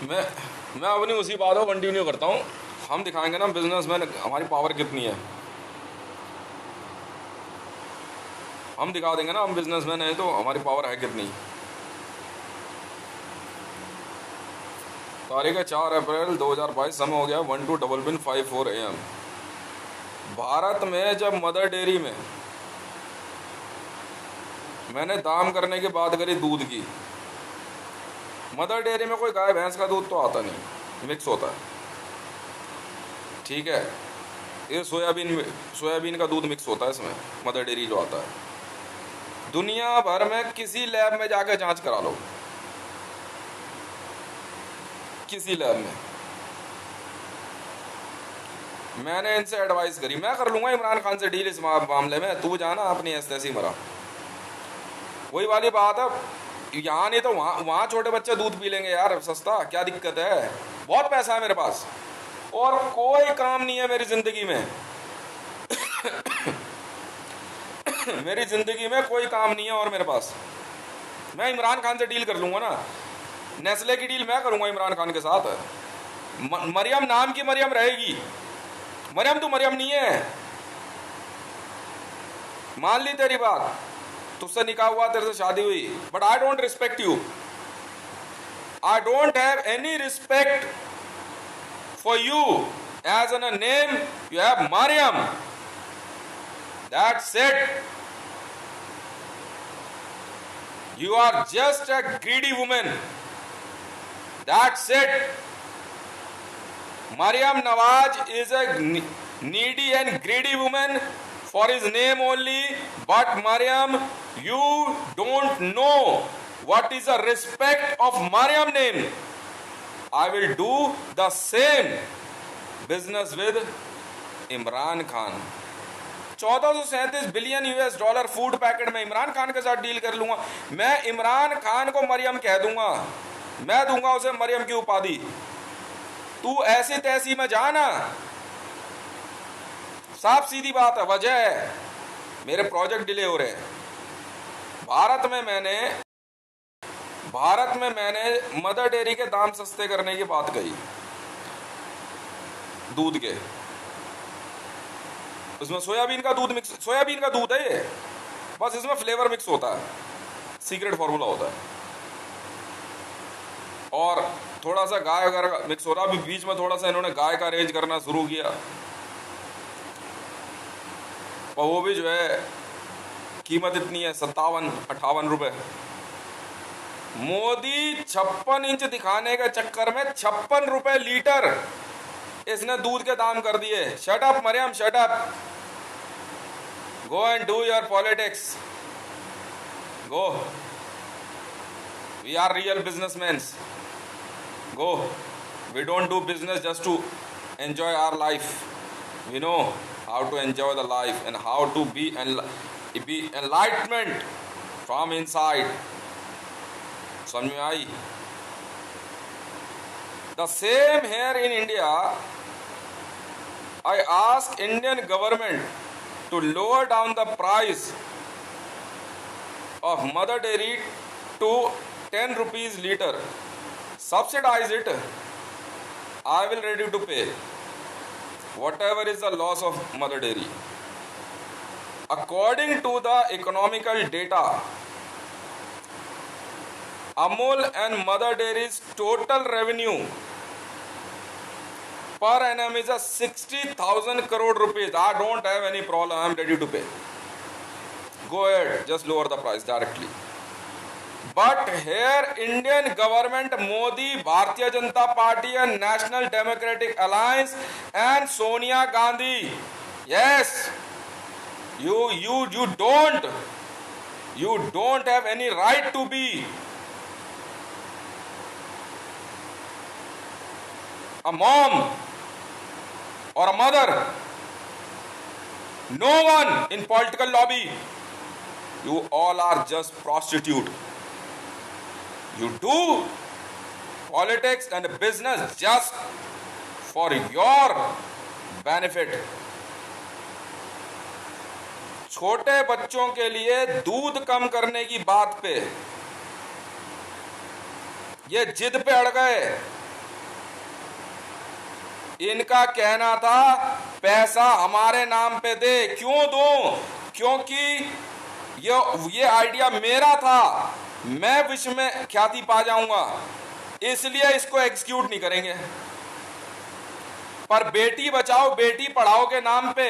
मैं मैं अपनी उसी बात को कंटिन्यू करता हूँ। हम दिखाएंगे ना बिजनेसमैन हमारी पावर कितनी है। हम दिखा देंगे ना हम बिजनेसमैन हैं तो हमारी पावर है कितनी। तारीख है 4 अप्रैल 2022, समय हो गया 12:55 AM। भारत में जब मदर डेयरी में मैंने दाम करने की बात करी दूध की, मदर डेयरी में कोई गाय भैंस का दूध तो आता नहीं, मिक्स होता है, ठीक है। ये सोयाबीन का दूध मिक्स होता है इसमें, मदर डेयरी जो आता है। दुनिया भर में किसी लैब में जाकर जांच करा लो, किसी लैब में। मैंने इनसे एडवाइस करी, मैं कर लूंगा इमरान खान से डील इस मामले में, तू जाना अपनी ऐसी मरा। वही वाली बात है, यहाँ नहीं तो वहाँ वहाँ छोटे बच्चे दूध पी लेंगे यार सस्ता, क्या दिक्कत है, बहुत पैसा है मेरे पास और कोई काम नहीं है मेरी जिंदगी में। मेरी जिंदगी में कोई काम नहीं है और मेरे पास, मैं इमरान खान से डील कर लूंगा ना। नेस्ले की डील मैं करूंगा इमरान खान के साथ। मरियम नाम की मरियम रहेगी, मरियम तू मरियम नहीं है, मान ली तेरी बात, तुझसे निकाह हुआ, तेरे से शादी हुई, but I don't respect you, I don't have any respect for you as an a name, you have Mariam, that's it. You are just a greedy woman. That's it. Maryam Nawaz is a needy and greedy woman for his name only. But Maryam, you don't know what is the respect of Maryam name. I will do the same business with Imran Khan. 1437 billion US$ food packet में इमरान खान के साथ deal कर लूंगा। मैं इमरान खान को मरियम कह दूंगा, मैं दूंगा उसे मरियम की उपाधि। तू ऐसी तैसी में जाना, साफ सीधी बात है। वजह है मेरे प्रोजेक्ट डिले हो रहे हैं। भारत में मैंने मदर डेयरी के दाम सस्ते करने की बात कही, दूध के, उसमें सोयाबीन का दूध मिक्स, सोयाबीन का दूध है ये, बस इसमें फ्लेवर मिक्स होता है, सीक्रेट फॉर्मूला होता है, और थोड़ा सा गाय वगैरह मिक्स हो रहा। अभी बीच में थोड़ा सा इन्होंने गाय का अरेंज करना शुरू किया, और वो भी जो है कीमत इतनी है 57-58 रुपए। मोदी 56 इंच दिखाने के चक्कर में 56 रुपए लीटर इसने दूध के दाम कर दिए। Shut up Mariam, shut up, go and do your politics, go, we are real businessman, go, we don't do business just to enjoy our life, we know how to enjoy the life and how to be enlightenment from inside. समझ में आई? The same here in India, I ask Indian government to lower down the price of mother dairy to 10 rupees liter. Subsidize it. I will ready to pay whatever is the loss of mother dairy. According to the economical data, Amul and mother dairy's total revenue per annum is a 60,000 crore rupees. I don't have any problem, I am ready to pay. Go ahead, just lower the price directly. But here Indian government, Modi, Bharatiya Janata Party and National Democratic Alliance and Sonia Gandhi, yes, you don't have any right to be a mom or a mother. No one in political lobby. You all are just prostitute. You do politics and business just for your benefit. छोटे बच्चों के लिए दूध कम करने की बात पे ये जिद पे अड़ गए इनका कहना था पैसा हमारे नाम पे दे। क्यों दूं? क्योंकि ये आइडिया मेरा था, मैं विश्व में ख्याति पा जाऊंगा, इसलिए इसको एग्जीक्यूट नहीं करेंगे। पर बेटी बचाओ बेटी पढ़ाओ के नाम पे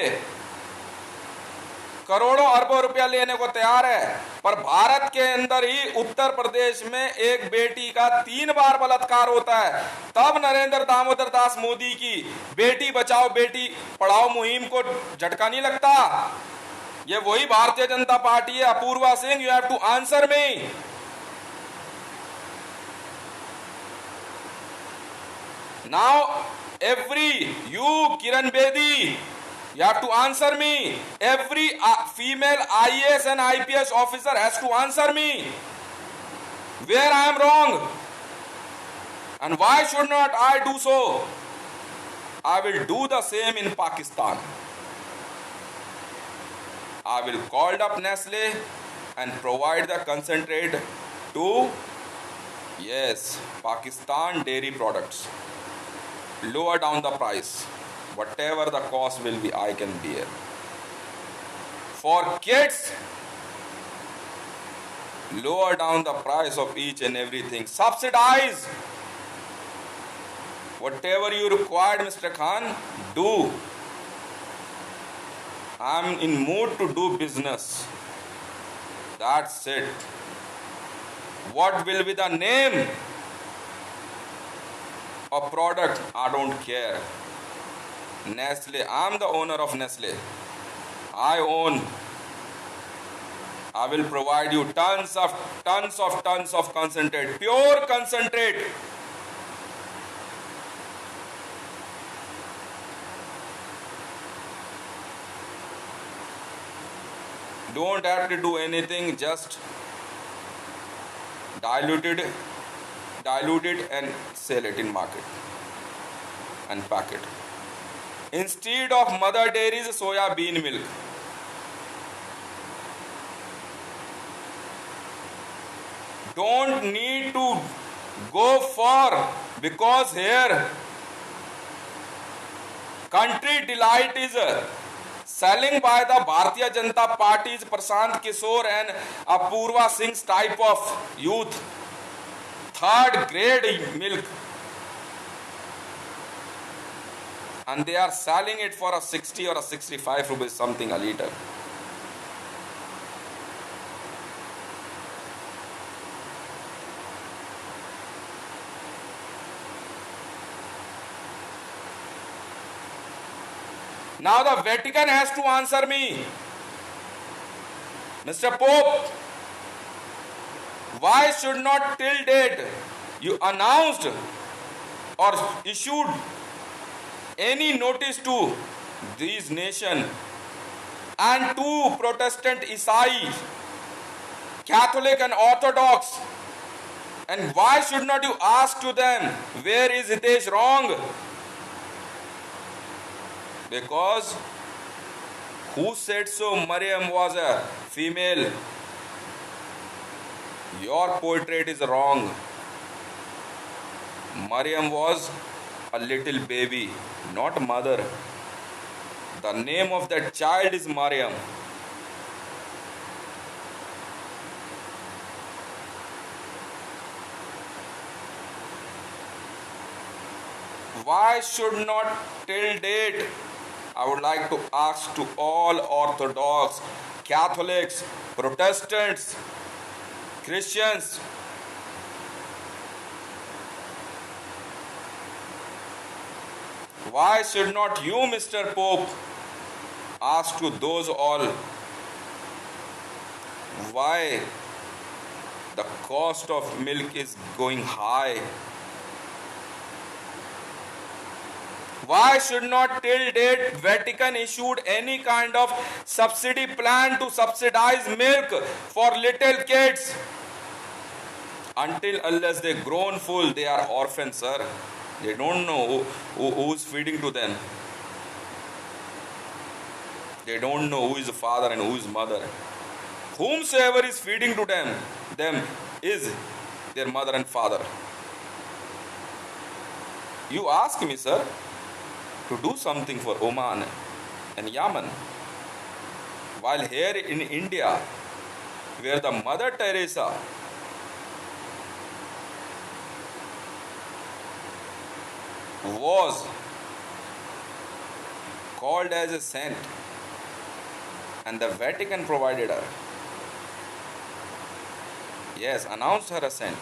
करोड़ों अरबों रुपया लेने को तैयार है, पर भारत के अंदर ही उत्तर प्रदेश में एक बेटी का 3 बार बलात्कार होता है, तब नरेंद्र दामोदर दास मोदी की बेटी बचाओ बेटी पढ़ाओ मुहिम को झटका नहीं लगता। ये वही भारतीय जनता पार्टी है। Apurva Singh, you have to answer me. Now you Kiran Bedi, you have to answer me. Every female IAS and IPS officer has to answer me where I am wrong, and why should not I do so? I will do the same in Pakistan. I will call up Nestle and provide the concentrate to, yes, Pakistan dairy products. Lower down the price, whatever the cost will be, I can bear. For kids, lower down the price of each and everything. Subsidize whatever you required, Mr. Khan, do. I'm in mood to do business. That's it. What will be the name of product? I don't care. Nestle, I'm the owner of Nestle. I will provide you tons of concentrate, pure concentrate. Don't have to do anything, just dilute it and sell it in market and pack it. Instead of Mother Dairy's soya bean milk, don't need to go far, because here Country Delight is selling by the Bharatiya Janata Party's Prashant Kishore and Apurva Singh's type of youth, third grade milk, and they are selling it for a 60 or a 65 rupees something a liter. Now the Vatican has to answer me. Mr. Pope, why should not till date you announced or issued any notice to these nations and to Protestant, Isai, Catholic and Orthodox, and why should not you ask to them, where is Hitesh wrong? Because who said so? Mariam was a female. Your portrait is wrong. Mariam was a little baby, not mother. The name of that child is Mariam. Why should not till date? I would like to ask to all Orthodox, Catholics, Protestants, Christians, why should not you, Mr. Pope, ask to those all why the cost of milk is going high? Why should not till date Vatican issued any kind of subsidy plan to subsidize milk for little kids? Until unless they grown full, they are orphans, sir. They don't know who is feeding to them. They don't know who is the father and who is mother. Whomsoever is feeding to them is their mother and father. You ask me, sir. to do something for Oman and Yemen. While here in India, where the Mother Teresa was called as a saint and the Vatican provided her, yes, announced her a saint.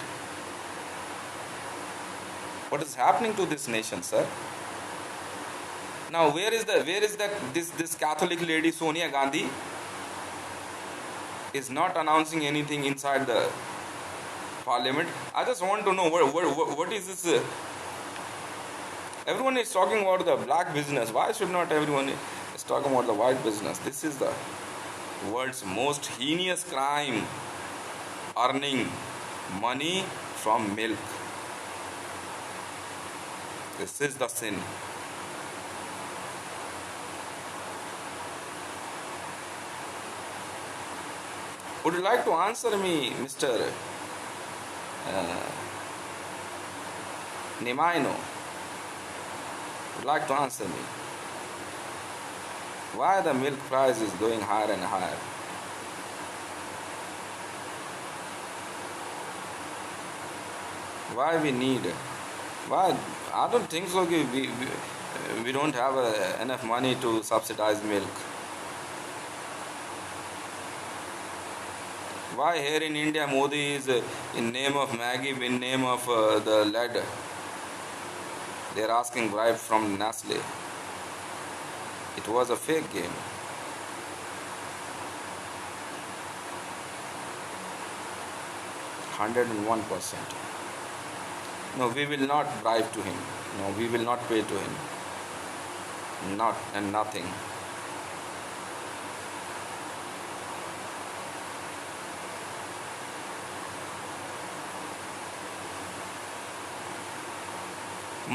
What is happening to this nation, sir? Now, where is this Catholic lady Sonia Gandhi is not announcing anything inside the parliament? I just want to know what is this? Everyone is talking about the black business. Why should not everyone is talking about the white business? This is the world's most heinous crime, earning money from milk. This is the sin. Would you like to answer me, Mr. Nimaino? Would you like to answer me? Why the milk price is going higher and higher? Why we need? Why? I don't think so. We don't have enough money to subsidize milk. Why here in India Modi is in name of Maggie, in name of the lead, they are asking bribe from Nestle. It was a fake game. %101. No, we will not bribe to him. No, we will not pay to him. Not and nothing.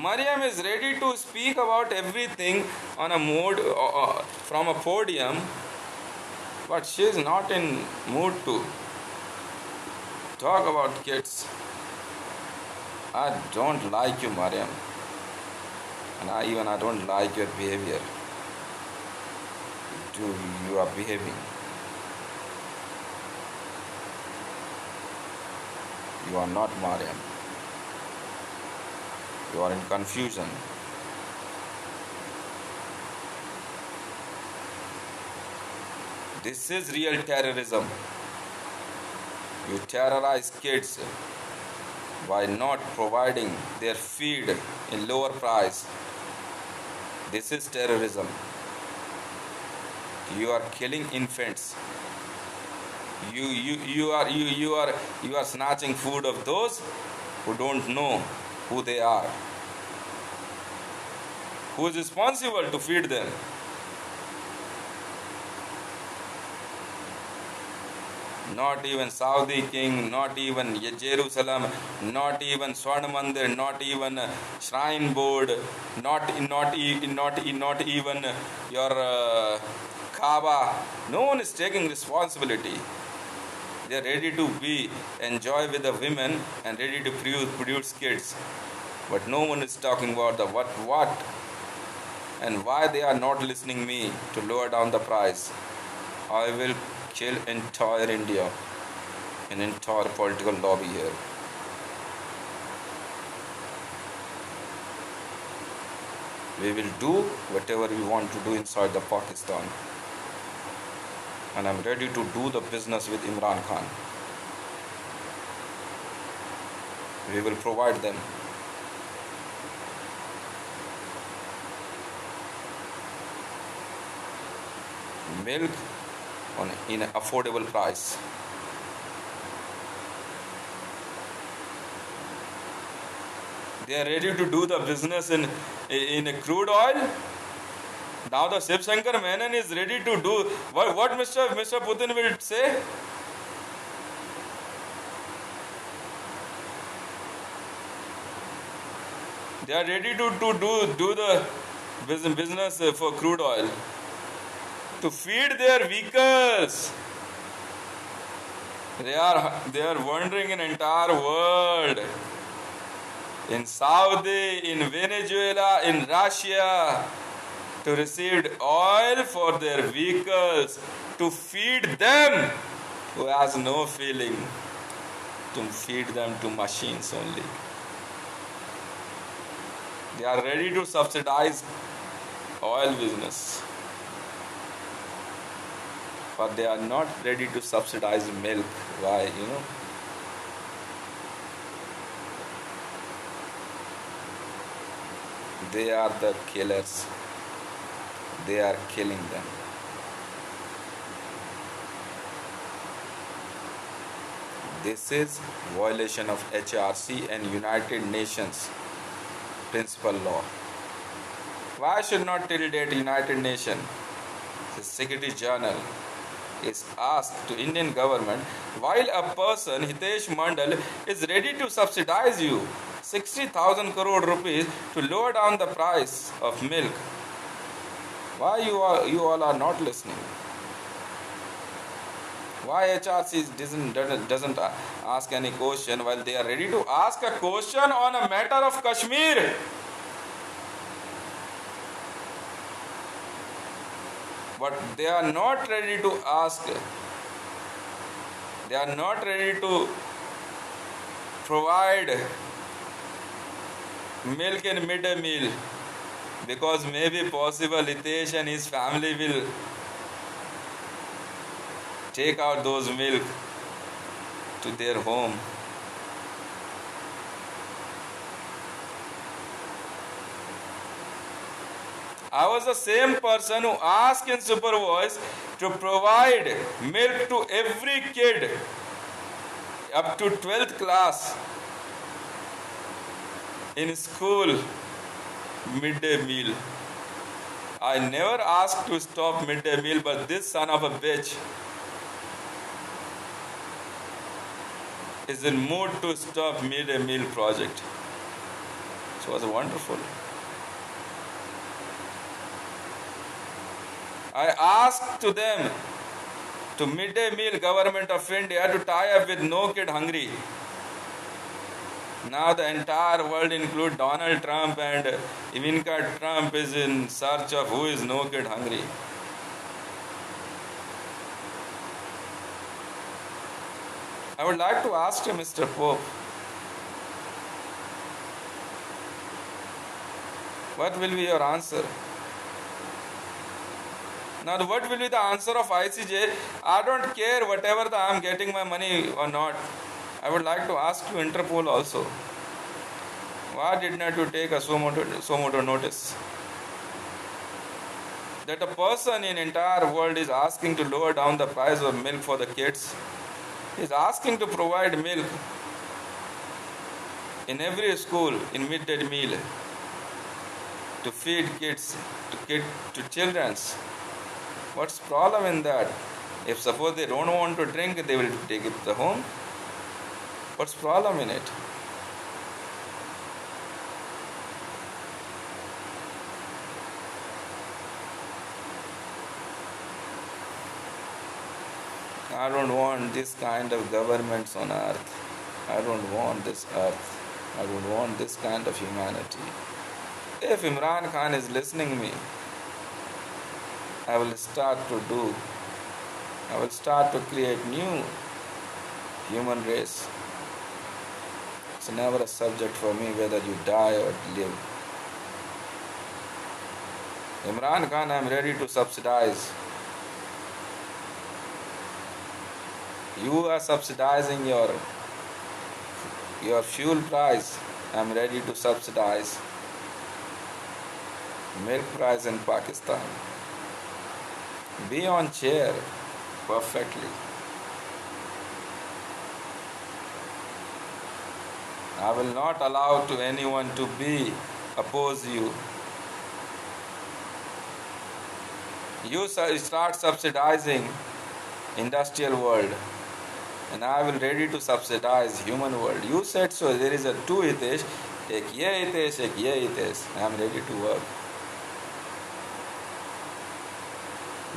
Mariam is ready to speak about everything on a mood from a podium, but she is not in mood to talk about kids. I don't like you, Mariam, and I don't like your behavior. You are behaving. You are not Mariam. You are in confusion. This is real terrorism. You terrorize kids by not providing their feed in lower price. This is terrorism. You are killing infants. You are snatching food of those who don't know who they are. Who is responsible to feed them? Not even Saudi king, not even Jerusalem, not even Swarna Mandir, not even Shrine Board, not even your Kaaba. No one is taking responsibility. They are ready to enjoy with the women and ready to produce kids. But no one is talking about the what and why they are not listening me to lower down the price. I will kill entire India, an entire political lobby here. We will do whatever we want to do inside the Pakistan. And I'm ready to do the business with Imran Khan. We will provide them. Milk in an affordable price. They are ready to do the business in a crude oil. Now the Shiv Shankar Menon is ready to do what Mr. Putin will say. They are ready to do the business for crude oil, to feed their vehicles. They are wandering in entire world. in Saudi, in Venezuela, in Russia, to receive oil for their vehicles, to feed them who has no feeling, to feed them to machines only. They are ready to subsidize oil business, but they are not ready to subsidize milk. Why? They are the killers. They are killing them. This is violation of HRC and United Nations principal law. Why should not till date United Nations, the Secretary General, is asked to Indian government, while a person, Hitesh Mandal, is ready to subsidize you 60,000 crore rupees to lower down the price of milk. Why you all are not listening? Why HRC doesn't ask any question while they are ready to ask a question on a matter of Kashmir? But they are not ready to ask. They are not ready to provide milk in midday meal, because maybe possible Hitesh and his family will take out those milk to their home. I was the same person who asked in Super Voice to provide milk to every kid up to 12th class in school midday meal. I never asked to stop midday meal, but this son of a bitch is in mood to stop midday meal project. It was wonderful. I asked to them, to midday meal government of India, to tie up with No Kid Hungry. Now the entire world, include Donald Trump and Ivanka Trump, is in search of who is No Kid Hungry. I would like to ask you, Mr. Pope, what will be your answer? Now, what will be the answer of ICJ? I don't care whatever I am getting my money or not. I would like to ask you, Interpol, also. Why did not you take a so moto notice? That a person in entire world is asking to lower down the price of milk for the kids. He is asking to provide milk in every school in midday meal to feed kids, to children's. What's the problem in that? If suppose they don't want to drink, they will take it to the home. What's the problem in it? I don't want this kind of governments on earth. I don't want this earth. I don't want this kind of humanity. If Imran Khan is listening to me, I will start to create new human race. It's never a subject for me whether you die or live. Imran Khan, I am ready to subsidize. You are subsidizing your fuel price. I am ready to subsidize milk price in Pakistan. Be on chair perfectly. I will not allow to anyone to oppose you. You start subsidizing industrial world, and I will ready to subsidize human world. You said so. There is a two Hitesh, ek ye Hitesh, ek ye Hitesh. I am ready to work.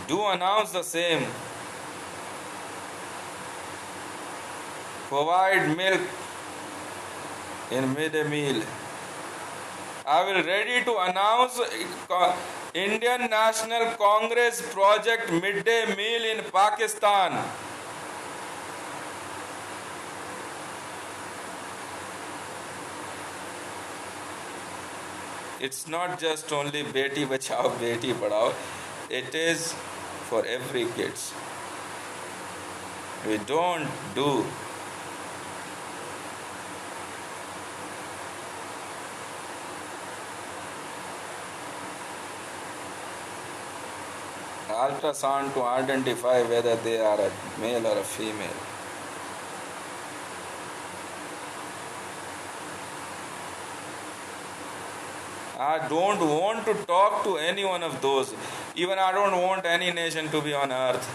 Do announce the same. Provide milk in midday meal. I will ready to announce Indian National Congress project midday meal in Pakistan. It's not just only Beti Bachao, Beti Padhao. It is for every kids. We don't do ultrasound to identify whether they are a male or a female. I don't want to talk to any one of those. Even I don't want any nation to be on earth.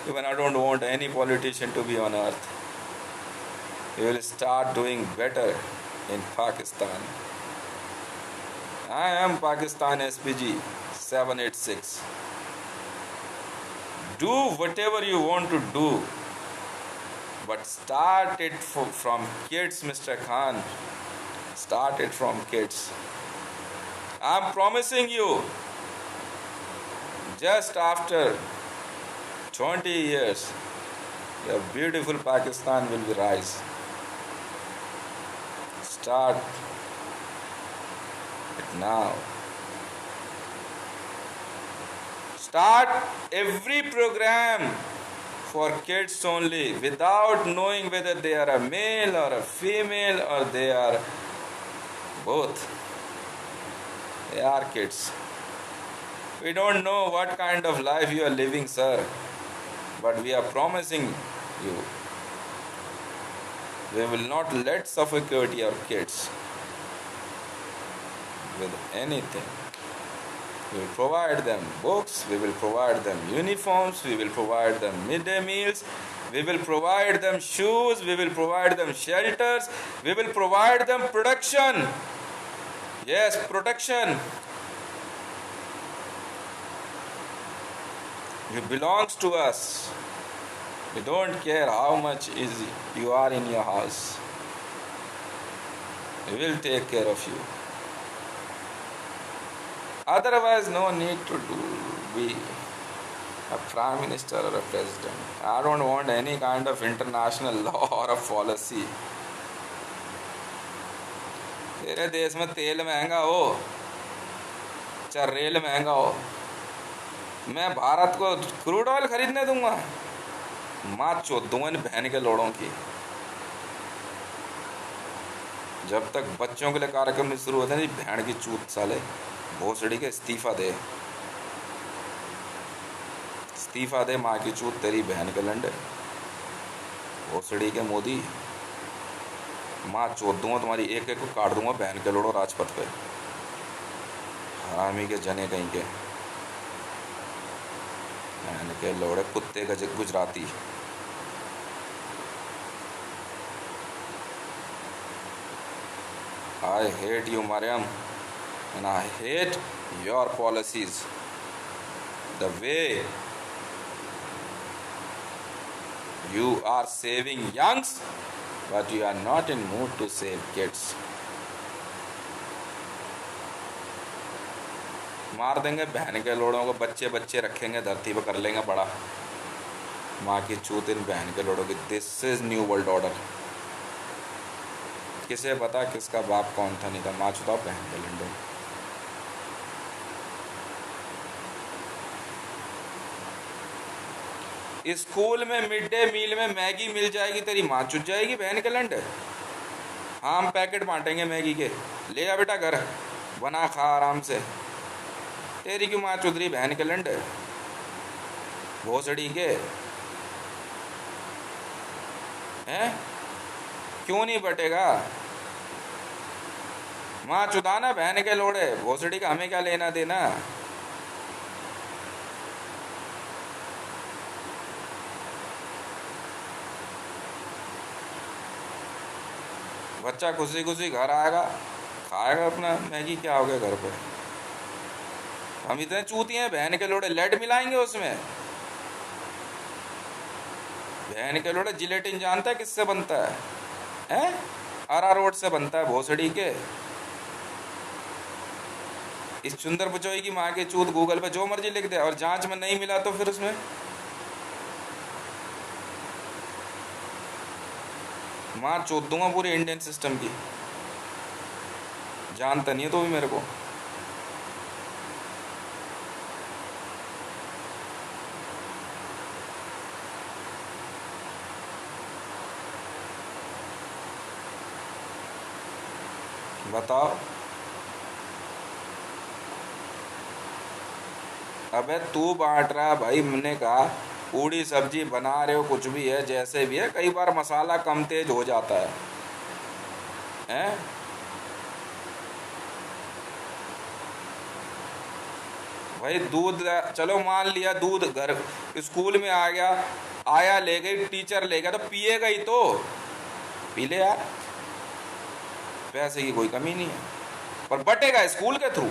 Even I don't want any politician to be on earth. We will start doing better in Pakistan. I am Pakistan SPG 786. Do whatever you want to do, but start it from kids, Mr. Khan. Start it from kids. I'm promising you, just after 20 years, your beautiful Pakistan will be rise. Start it now. Start every program for kids only without knowing whether they are a male or a female or they are both. They are kids. We don't know what kind of life you are living, sir, but we are promising you, we will not let suffocate your kids with anything. We will provide them books, we will provide them uniforms, we will provide them midday meals, we will provide them shoes, we will provide them shelters, we will provide them protection. Yes, protection. It belongs to us. We don't care how much you are in your house. We will take care of you. Otherwise, no need to be a prime minister or a president. I don't want any kind of international law or a policy. तेरे देश में तेल महंगा हो चाहे rail महंगा हो, मैं भारत को क्रूड ऑयल खरीदने दूंगा? माँ चोद दूंगा इन बहन के लोड़ों की। जब तक बच्चों के लिए कार्यक्रम नहीं शुरू होते नहीं, बहन की चूत साले भोसड़ी के इस्तीफा दे, इस्तीफा दे माँ की चूत तेरी बहन के लंडे भोसड़ी के मोदी। माँ चोद दूंगा तुम्हारी, एक एक को काट दूंगा बहन के लोड़ो राजपथ पे, हरामी के जने कहीं के बहन के लोड़े कुत्ते का Gujarati. I hate you, Mariam, and I hate your policies. The way you are saving youngs, but you are not in mood to save kids. मार देंगे बहन के लोड़ों को, बच्चे बच्चे रखेंगे धरती पर, कर लेंगे बड़ा। माँ की चूत इन बहन के लोड़ों की। This is new world order. किसे पता किसका बाप कौन था? नहीं था। माँ चुताओ बहन के लंडे। स्कूल में मिड डे मील में मैगी मिल जाएगी, तेरी माँ चुत जाएगी बहन के लंडे। हाँ, हम पैकेट बांटेंगे मैगी के, ले आ बेटा घर बना खा आराम से। तेरी क्यों माँ चुदरी बहन के लंडे भोसड़ी के हैं? क्यों नहीं बटेगा? माँ चुदाना बहन के लोड़े भोसड़ी का, हमें क्या लेना देना? बच्चा खुशी खुशी घर आएगा, खाएगा अपना मैगी, क्या हो गया घर पे? हम इतने चूती हैं बहन के लोड़े, लेड मिलाएंगे उसमें। बहन के लोड़े जिलेटिन जानता है किससे बनता है? हैं? अरारोट से बनता है भोसड़ी के। इस सुंदर पुचोई की माँ के चूत गूगल पे जो मर्जी लिख दे और जांच में नहीं मिला तो फिर उसमें मार चोद दूंगा पूरे इंडियन सिस्टम की। जानता नहीं है तो भी मेरे को। बताओ। अबे तू बांट रहा भाई, मैंने कहा पूड़ी सब्जी बना रहे हो कुछ भी है जैसे भी है, कई बार मसाला कम तेज हो जाता है हैं? भाई दूध, चलो मान लिया दूध घर स्कूल में आ गया, आया ले गई, टीचर ले गया, तो पिएगा ही तो, पी ले यार, पैसे की कोई कमी नहीं है, पर बटेगा स्कूल के थ्रू।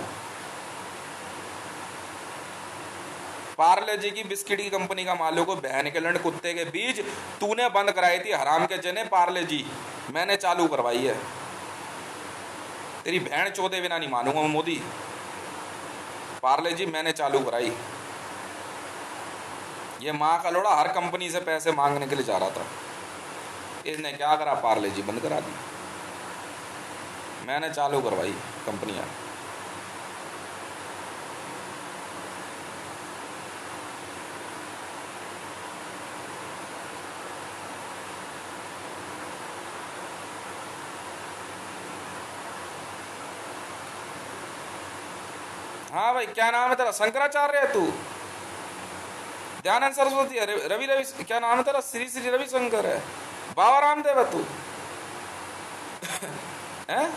पार्ले जी की बिस्किट की कंपनी का मालिक को बहन के लंड कुत्ते के बीज, तूने बंद कराई थी हराम के जने पार्ले जी, मैंने चालू करवाई है। तेरी बहन चौदह बिना नहीं मानूंगा मोदी। पार्ले जी मैंने चालू कराई। ये माँ का लोड़ा हर कंपनी से पैसे मांगने के लिए जा रहा था, इसने क्या करा, पार्ले जी बंद करा दी, मैंने चालू करवाई कंपनियां। हाँ भाई, क्या नाम है तेरा? शंकराचार्य है तू? दयानंद सरस्वती है? रवि रवि क्या नाम है तेरा? श्री श्री रविशंकर है? बाबा रामदेव है तू? हैं?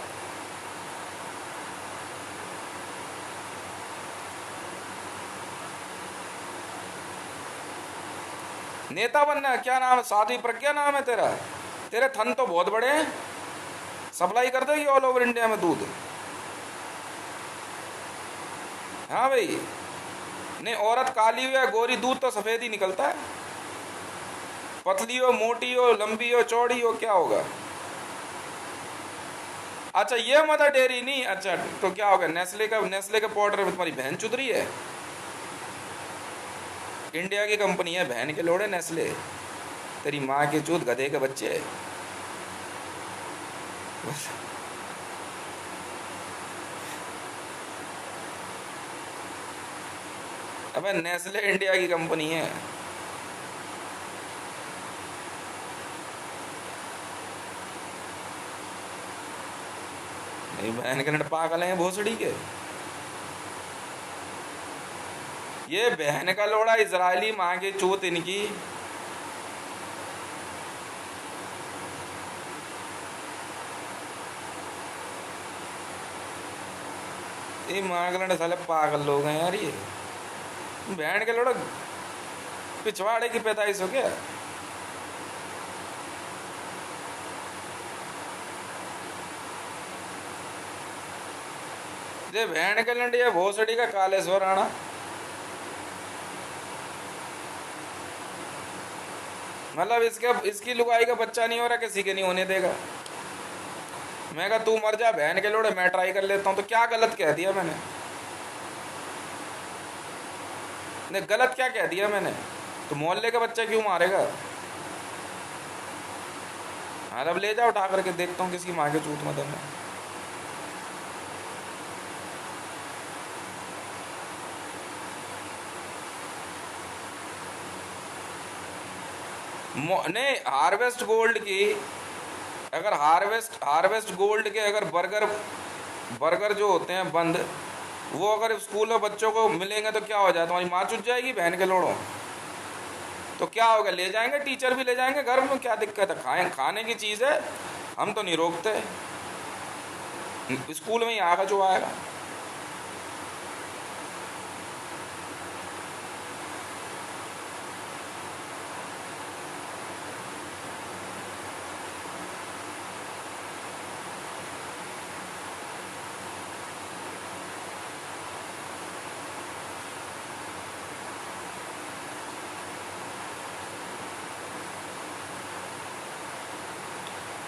नेता बनना है? क्या नाम है? साध्वी प्रज्ञा नाम है तेरा? तेरे थन तो बहुत बड़े हैं, सप्लाई कर देगी ऑल ओवर इंडिया में दूध। हाँ भाई, नहीं औरत काली हो या गोरी, दूध तो सफेद ही निकलता है, पतली हो मोटी हो लंबी हो चौड़ी हो, क्या होगा? अच्छा ये मदर डेयरी नहीं, अच्छा तो क्या होगा? नेस्ले का, नेस्ले का पाउडर में तुम्हारी बहन चुदरी है? इंडिया की कंपनी है बहन के लोड़े नेस्ले, तेरी माँ के चूत गधे के बच्चे। अबे नेस्ले इंडिया की कंपनी है। नहीं बहन के लड़ पागल हैं भोसड़ी के। ये बहन का लोड़ा इजरायली माँ की चूत इनकी। ये माँ के लड़ साले पागल लोग हैं यार। ये बहन के लोड़ा पिछवाड़े की पैदाइश हो क्या? ये बहन के लंड ये भोसड़ी का कालेश्वर आना। मतलब इसके इसकी लुगाई का बच्चा नहीं हो रहा, किसी के नहीं होने देगा। मैं कहा तू मर जा बहन के लोड़े, मैं ट्राई कर लेता हूँ। तो क्या गलत कह दिया मैंने? ने गलत क्या कह दिया मैंने? तो मोहल्ले का बच्चा क्यों मारेगा? हाँ अब ले जाओ उठा करके, देखता हूँ किसकी माँ के चूत में दम है। नहीं हार्वेस्ट गोल्ड की, अगर हार्वेस्ट गोल्ड के अगर बर्गर बर्गर जो होते हैं बंद, वो अगर स्कूल में बच्चों को मिलेंगे तो क्या हो जाए? तुम्हारी माँ चुट जाएगी बहन के लोड़ों। तो क्या होगा? ले जाएंगे, टीचर भी ले जाएंगे घर में, क्या दिक्कत है? खाने की चीज़ है, हम तो नहीं रोकते। स्कूल में ही आएगा जो आएगा।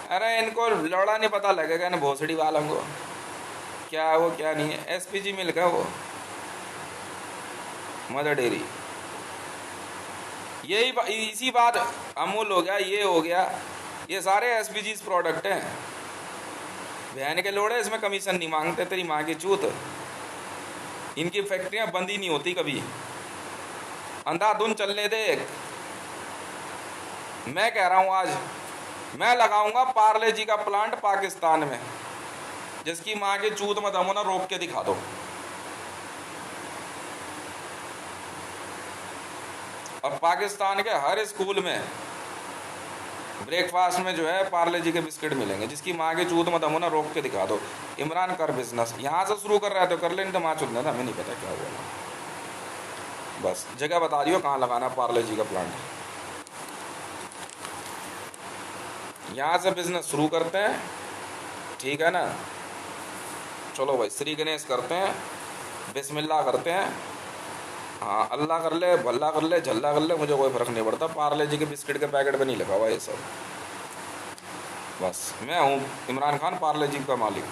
अरे इनको लौड़ा नहीं पता लगेगा ना भोसड़ी वालों को क्या है वो क्या नहीं है। एसपीजी मिल गया वो मदर डेयरी, इसी बात अमूल हो गया, ये हो गया, ये सारे एसपीजी प्रोडक्ट हैं। बहन के लोड़े इसमें कमीशन नहीं मांगते, तेरी माँ की चूत। इनकी फैक्ट्रियां बंद ही नहीं होती कभी, अंधाधुन चलने दे। मैं कह रहा हूं आज मैं लगाऊंगा पार्ले जी का प्लांट पाकिस्तान में, जिसकी माँ की चूत में दमो ना रोक के दिखा दो। और पाकिस्तान के हर स्कूल में ब्रेकफास्ट में जो है पार्ले जी के बिस्किट मिलेंगे, जिसकी माँ की चूत में दमो ना रोक के दिखा दो। इमरान कर बिजनेस, यहाँ से शुरू कर रहा है तो कर ले, नहीं तो माँ चुनना था, हमें नहीं पता क्या हुआ। बस जगह बता दियो कहाँ लगाना पार्ले जी का प्लांट, यहाँ से बिजनेस शुरू करते हैं, ठीक है ना। चलो भाई श्री गणेश करते हैं, बिस्मिल्लाह करते हैं। हाँ अल्लाह कर ले, भल्ला कर ले, झल्ला कर ले, मुझे कोई फ़र्क नहीं पड़ता। पार्ले जी के बिस्किट के पैकेट पे नहीं लगा हुआ ये सब। बस मैं हूँ इमरान खान, पार्ले जी का मालिक।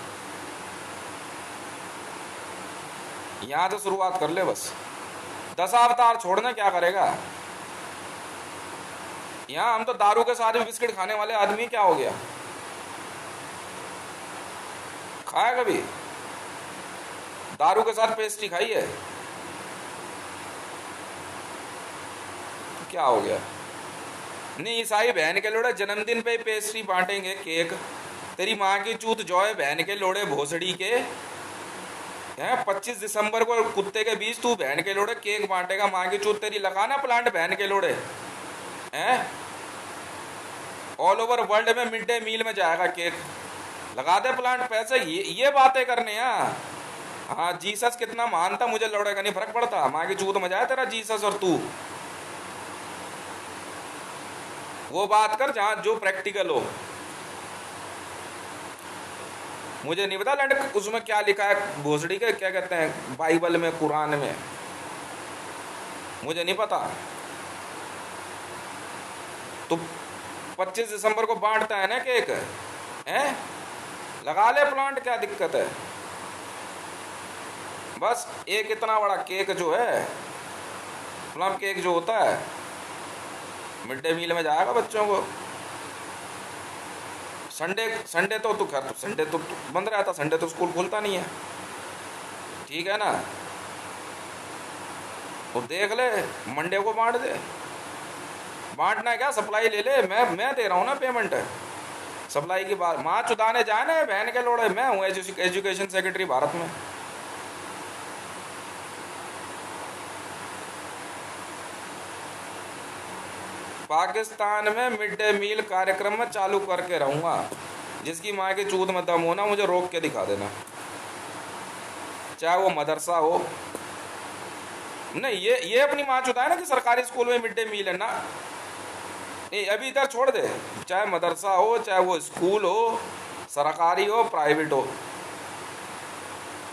यहाँ से शुरुआत कर ले बस। 10 अवतार छोड़ना क्या करेगा। यहाँ हम तो दारू के साथ भी बिस्किट खाने वाले आदमी, क्या हो गया। खाया कभी दारू के साथ पेस्ट्री खाई है, क्या हो गया। नहीं ईसाई बहन के लोड़े जन्मदिन पे पेस्ट्री बांटेंगे, केक। तेरी माँ की चूत जो है बहन के लोड़े भोसड़ी के हैं। 25 दिसंबर को कुत्ते के बीच तू बहन के लोड़े केक बांटेगा, माँ की चूत तेरी। लगाना प्लांट बहन के लोड़े हैं। ऑल ओवर वर्ल्ड में मिड डे मील में जाएगा केक, लगा दे प्लांट। पैसे ये बातें करने हैं। हाँ जीसस कितना महान था, मुझे लौड़ेगा नहीं फर्क पड़ता। माँ की चूत में जाए तेरा जीसस और तू। वो बात कर जहां जो प्रैक्टिकल हो। मुझे नहीं पता लड़क उसमें क्या लिखा है भोसड़ी के, क्या कहते हैं बाइबल में, कुरान में, मुझे नहीं पता। तो 25 दिसंबर को बांटता है ना केक, हैं लगा ले प्लांट, क्या दिक्कत है। बस एक इतना बड़ा केक जो है, प्लम केक जो होता है, मिड डे मील में जाएगा बच्चों को। संडे तो खैर संडे तो बंद रहता, संडे तो स्कूल खुलता नहीं है, ठीक है ना। तो देख ले मंडे को बांट दे। बांटना है क्या, सप्लाई ले ले, मैं दे रहा हूँ ना पेमेंट। सप्लाई की बात माँ चुदाने जाए ना बहन के लोड़े। मैं हूँ एजुकेशन सेक्रेटरी भारत में। पाकिस्तान में मिड डे मील कार्यक्रम में चालू करके रहूंगा, जिसकी माँ की चूत में दम होना मुझे रोक के दिखा देना, चाहे वो मदरसा हो। नहीं ये अपनी माँ चुदा है ना कि सरकारी स्कूल में मिड डे मील है ना। नहीं अभी इधर छोड़ दे, चाहे मदरसा हो, चाहे वो स्कूल हो, सरकारी हो, प्राइवेट हो,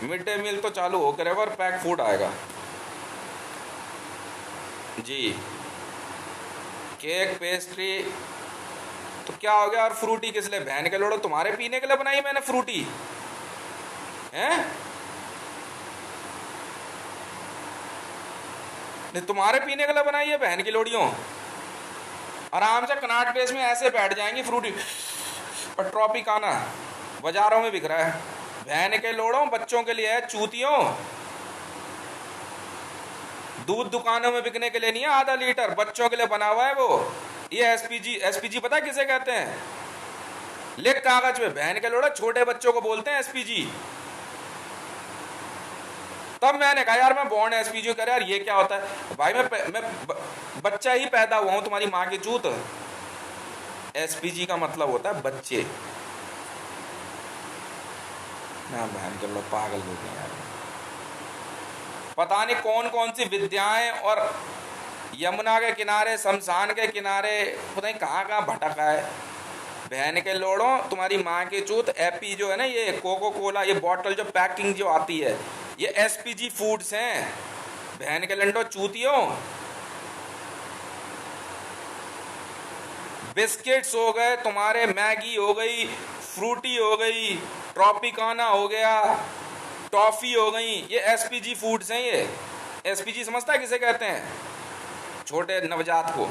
मिड डे मील तो चालू हो करेगा और पैक फूड आएगा जी। केक पेस्ट्री तो क्या हो गया। और फ्रूटी किस लिए, बहन के लोड़ो तुम्हारे पीने के लिए बनाई मैंने फ्रूटी, हैं। नहीं तुम्हारे पीने के लिए बनाई है बहन की लोड़ियों। आराम से कनाट प्लेस में ऐसे बैठ जाएंगी फ्रूटी और ट्रॉपिकाना बाजारों में बिक रहा है। बहन के लोड़ों बच्चों के लिए है, चूतियों। दूध दुकानों में बिकने के लिए नहीं है, आधा लीटर बच्चों के लिए बना हुआ है वो। ये एसपीजी पता है किसे कहते हैं, लिख कागज पे, बहन के लोड़ा छोटे बच्चों को बोलते हैं एसपीजी। तब मैंने कहा यार मैं बॉर्न एसपीजी कर यार ये क्या होता है भाई। मैं बच्चा ही पैदा हुआ हूं तुम्हारी माँ की चूत। एसपीजी का मतलब होता है बच्चे। ना बहन के लोग पागल हो गए यार। पता नहीं कौन कौन सी विद्याएं, और यमुना के किनारे, शमशान के किनारे, पता नहीं कहाँ कहाँ भटका है। बहन के लोड़ों तुम्हारी माँ की चूत। एपी जो है ना, ये कोको कोला, ये बॉटल जो पैकिंग जो आती है, ये एसपीजी फूड्स हैं। बहन के लंडो चूतियों, बिस्किट्स हो गए तुम्हारे, मैगी हो गई, फ्रूटी हो गई, ट्रॉपिकाना हो गया, टॉफी हो गई, ये एसपीजी फूड्स हैं। ये एसपीजी समझता है किसे कहते हैं? छोटे नवजात को।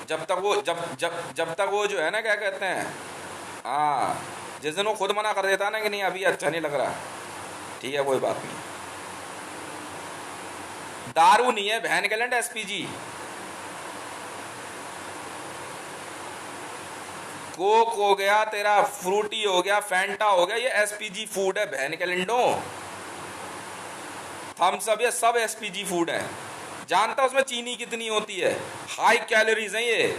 जब तक वो जब तक वो जो है ना, क्या कहते हैं, हाँ, जिस दिन वो खुद मना कर देता है ना कि नहीं अभी अच्छा नहीं लग रहा, ठीक है कोई बात नहीं। दारू नहीं है बहन के लैंड एसपीजी। कोक हो गया तेरा, फ्रूटी हो गया, फैंटा हो गया, ये एसपीजी फूड है बहन के लिंडो। थम्स अप, ये सब एसपीजी फूड है। जानता उसमें चीनी कितनी होती है? हाई कैलोरीज है ये।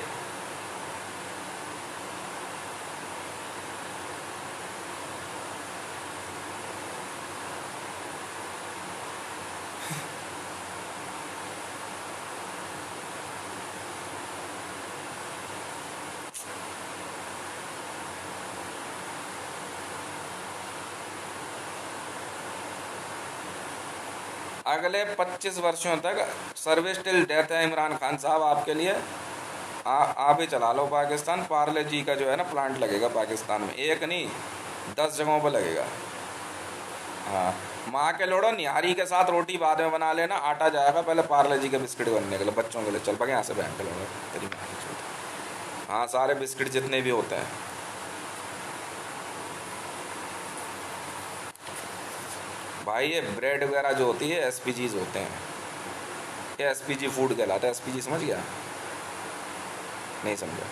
अगले 25 वर्षों तक सर्विस टिल डेथ है इमरान खान साहब आपके लिए। आप ही चला लो पाकिस्तान। पार्ले जी का जो है ना प्लांट लगेगा पाकिस्तान में, एक नहीं 10 जगहों पर लगेगा। हाँ, माँ के लोड़ो निहारी के साथ रोटी बाद में बना लेना, आटा जाएगा पहले पार्ले जी के बिस्किट बनने के लिए बच्चों के लिए। चल पके यहाँ से बहन के लोड़ो तेरी माँ की चोट। हाँ, सारे बिस्किट जितने भी होते हैं। भाई ये ब्रेड वगैरह जो होती है एसपीजीज होते हैं, ये एसपीजी फूड कहलाता है। एसपीजी समझ गया? नहीं समझा?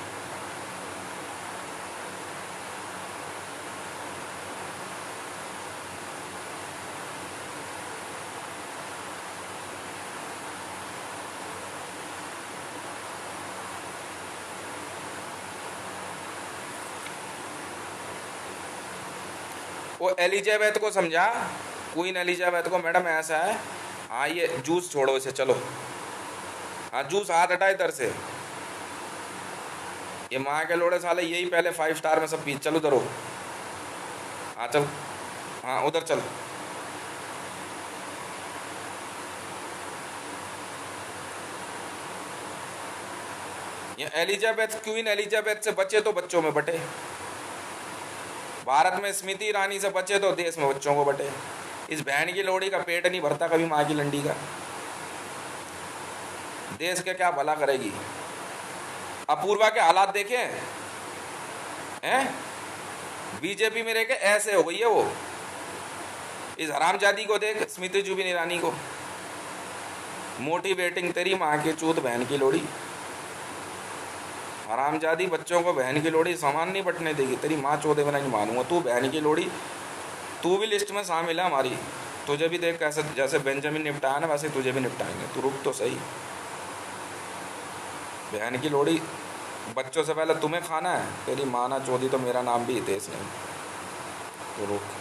वो एलिजाबेथ को समझा, क्वीन एलिजाबेथ को, मैडम ऐसा है, हाँ ये जूस छोड़ो इसे, चलो हाँ जूस हाथ हटा इधर से। ये माँ के लोड़े साले यही पहले 5 स्टार में सब पी। चलो उधर हो, हाँ चल, हाँ उधर चल। ये एलिजाबेथ, क्वीन एलिजाबेथ से बचे तो बच्चों में बटे। भारत में स्मृति ईरानी से बचे तो देश में बच्चों को बटे। इस बहन की लोड़ी का पेट नहीं भरता कभी माँ की लंडी का। देश के क्या भला करेगी? अपूर्वा के हालात देखे हैं? बीजेपी में रह के ऐसे हो गई है वो। इस हरामजादी को देख, स्मृति जुबिन ईरानी को। मोटिवेटिंग तेरी माँ की चूत बहन की लोड़ी। हरामजादी बच्चों को बहन की लोड़ी सामान नहीं बटने देगी। तेरी माँ चौदह में नहीं मानूंगा। तू बहन की लोड़ी, तू भी लिस्ट में शामिल है हमारी। तुझे भी देख कैसे, जैसे बेंजामिन निपटाया ना वैसे तुझे भी निपटाएंगे। तू रुक तो सही। बहन की लोड़ी, बच्चों से पहले तुम्हें खाना है। तेरी माँ ना चौधी तो मेरा नाम भी हितेश नहीं। तो रुक।